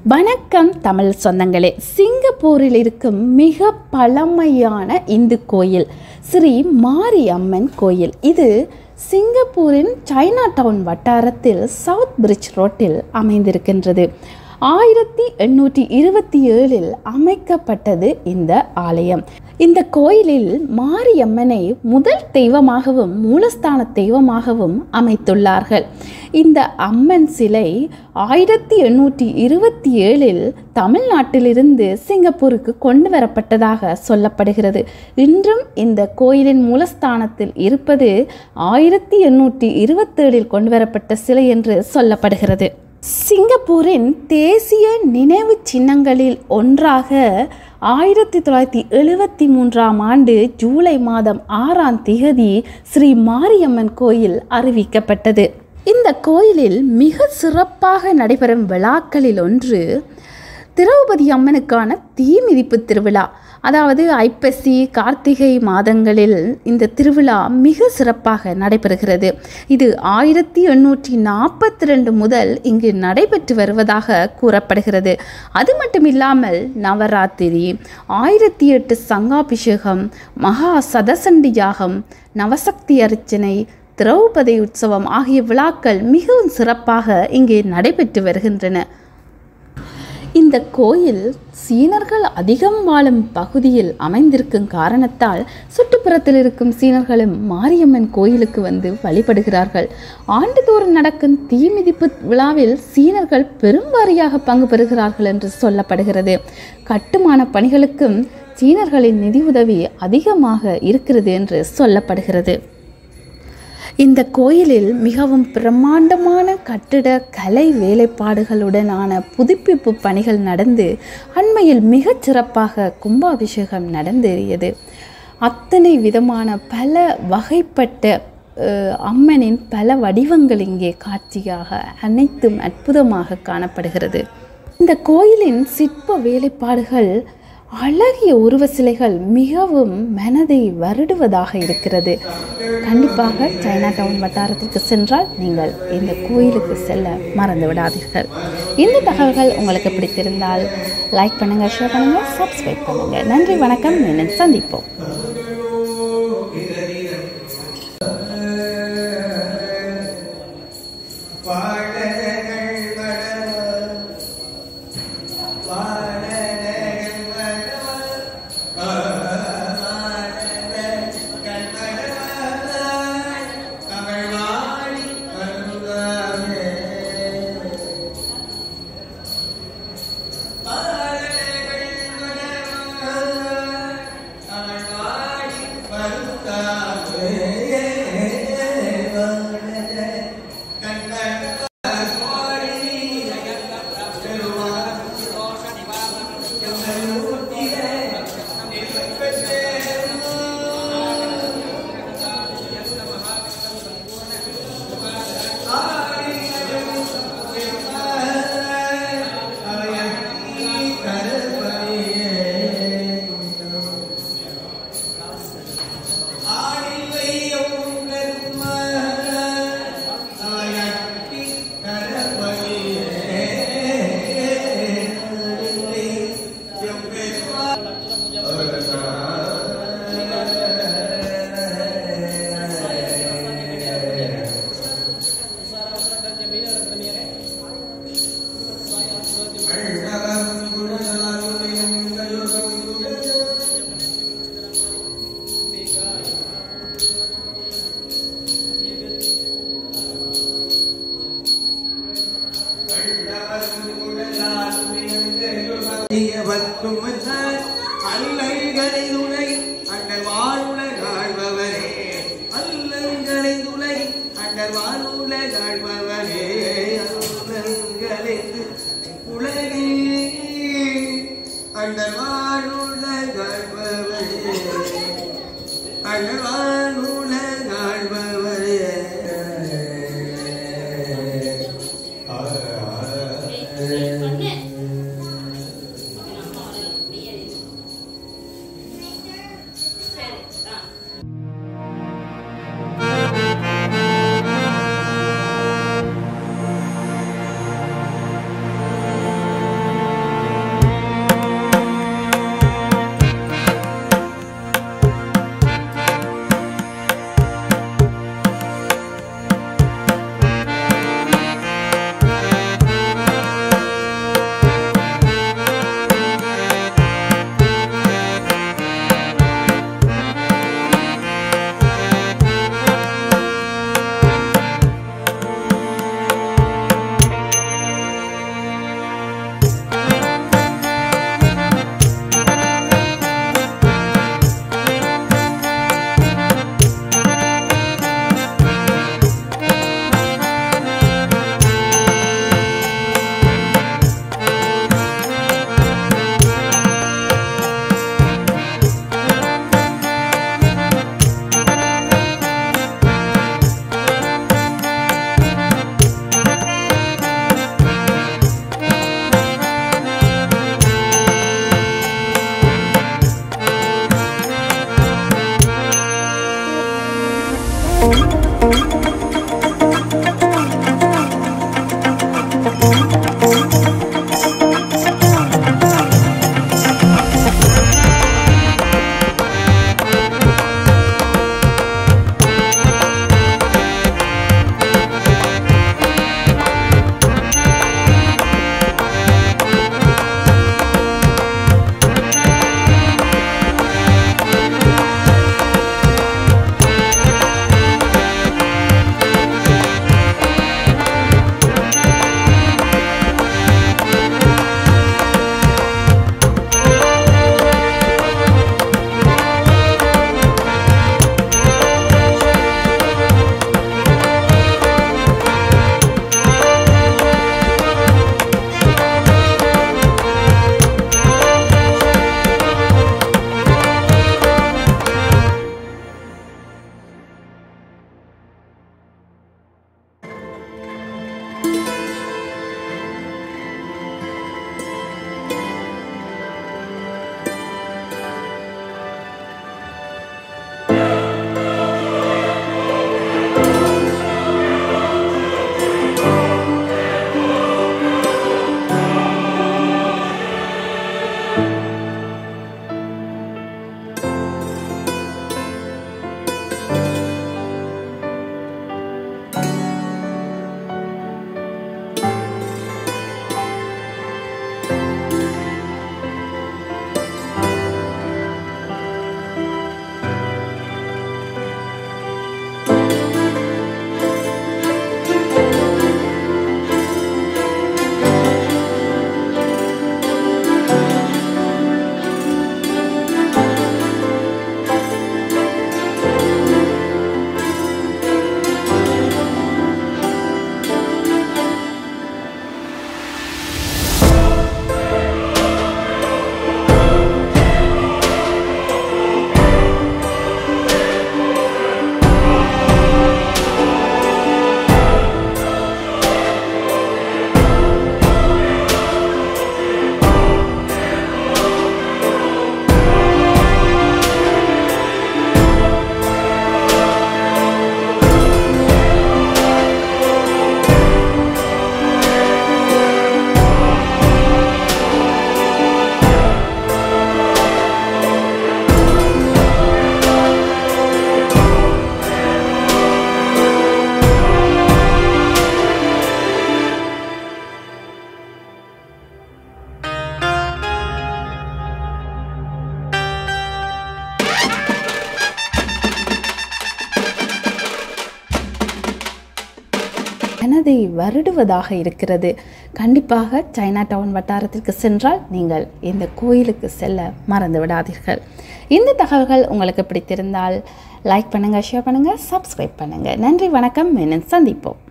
வணக்கம் தமிழ் சொந்தங்களே. சிங்கப்பூரில் இருக்கும் மிக பழமையான இந்து கோயில் ஸ்ரீ மாரியம்மன் கோயில். இது சிங்கப்பூரின் சைனா டவுன் வட்டாரத்தில் சவுத் பிரிட்ஜ் ரோட்டில் அமைந்திருக்கின்றது. 1827 அமைக்கப்பட்டது இந்த ஆலயம். இந்த கோயிலில் மாரியம்மனை முதல் தெய்வமாகவும் மூலஸ்தான தெய்வமாகவும் அமைத்துள்ளார்கள். இந்த அம்மன் சிலை 1827 தமிழ்நாட்டிலிருந்து சிங்கப்பூருக்கு கொண்டு வரப்பட்டதாக சொல்லப்படுகிறது. இன்றும் இந்த கோயிலின் மூலஸ்தானத்தில் இருப்பது 1827 கொண்டு வரப்பட்ட சிலை என்று சொல்லப்படுகிறது. சிங்கப்பூரின் தேசிய நினைவு சின்னங்களில் ஒன்றாக 1973 ஆண்டு ஜூலை மாதம் 6 ஸ்ரீ மாரியம்மன் கோயில் அறிவிக்கப்பட்டது. இந்த கோயிலில் மிக சிறப்பாக நடைபெறும் விழாக்களில் ஒன்று திரௌபதி அம்மனுக்கான தீ மிதிப்பு திருவிழா. அதாவது ஐப்பசி கார்த்திகை மாதங்களில் இந்த திருவிழா மிக சிறப்பாக நடைபெறுகிறது. இது 1842 முதல் இங்கு நடைபெற்று வருவதாக கூறப்படுகிறது. அது மட்டுமில்லாமல் நவராத்திரி, 1008 சங்காபிஷேகம், மகா சதசண்டி யாகம், நவசக்தி அர்ச்சனை, திரௌபதி உற்சவம் ஆகிய விழாக்கள் மிகவும் சிறப்பாக இங்கே நடைபெற்று வருகின்றன. இந்த கோயில் சீனர்கள் அதிகம் வாழும் பகுதியில் அமைந்திருக்கும் காரணத்தால் சுற்றுப்புறத்தில் இருக்கும் சீனர்களும் மாரியம்மன் கோயிலுக்கு வந்து வழிபடுகிறார்கள். ஆண்டுதோறும் நடக்கும் தீமிதிப்பு விழாவில் சீனர்கள் பெரும்வாரியாக பங்கு பெறுகிறார்கள் என்று சொல்லப்படுகிறது. கட்டுமான பணிகளுக்கும் சீனர்களின் நிதியுதவி அதிகமாக இருக்கிறது என்று சொல்லப்படுகிறது. இந்த கோயிலில் மிகவும் பிரம்மாண்டமான கட்டிட கலை வேலைப்பாடுகளுடனான புதுப்பிப்பு பணிகள் நடந்து அண்மையில் மிகச் சிறப்பாக கும்பாபிஷேகம் நடந்தேறியது. அத்தனை விதமான பல வகைப்பட்ட அம்மனின் பல வடிவங்கள் இங்கே காட்சியாக அனைத்தும் அற்புதமாக காணப்படுகிறது. இந்த கோயிலின் சிற்ப வேலைப்பாடுகள், அழகிய உருவ சிலைகள் மிகவும் மனதை வருடுவதாக இருக்கிறது. கண்டிப்பாக சைனா டவுன் வட்டாரத்திற்கு சென்றால் நீங்கள் இந்த கோயிலுக்கு செல்ல மறந்து விடாதீர்கள். இந்த தகவல்கள் உங்களுக்கு பிடித்திருந்தால் லைக் பண்ணுங்கள், ஷேர் பண்ணுங்கள், சப்ஸ்கிரைப் பண்ணுங்கள். நன்றி, வணக்கம். மீண்டும் சந்திப்போம். அல்லங்களை துணை அண்டர் வாழுலகாழ்பவரே, அல்லங்களை துணை அண்டர் வாழுலகாழ்பவரே, அல்லங்களை உலகே அண்டர் வாழுலகாழ்பவரே, அண்டர் வாழுலகாழ்பவரே. மனதை வருடுவதாக இருக்கிறது. கண்டிப்பாக சைனா டவுன் வட்டாரத்திற்கு சென்றால் நீங்கள் இந்த கோயிலுக்கு செல்ல மறந்து விடாதீர்கள். இந்த தகவல்கள் உங்களுக்கு பிடித்திருந்தால் லைக் பண்ணுங்கள், ஷேர் பண்ணுங்கள், சப்ஸ்கிரைப் பண்ணுங்கள். நன்றி, வணக்கம். மீண்டும் சந்திப்போம்.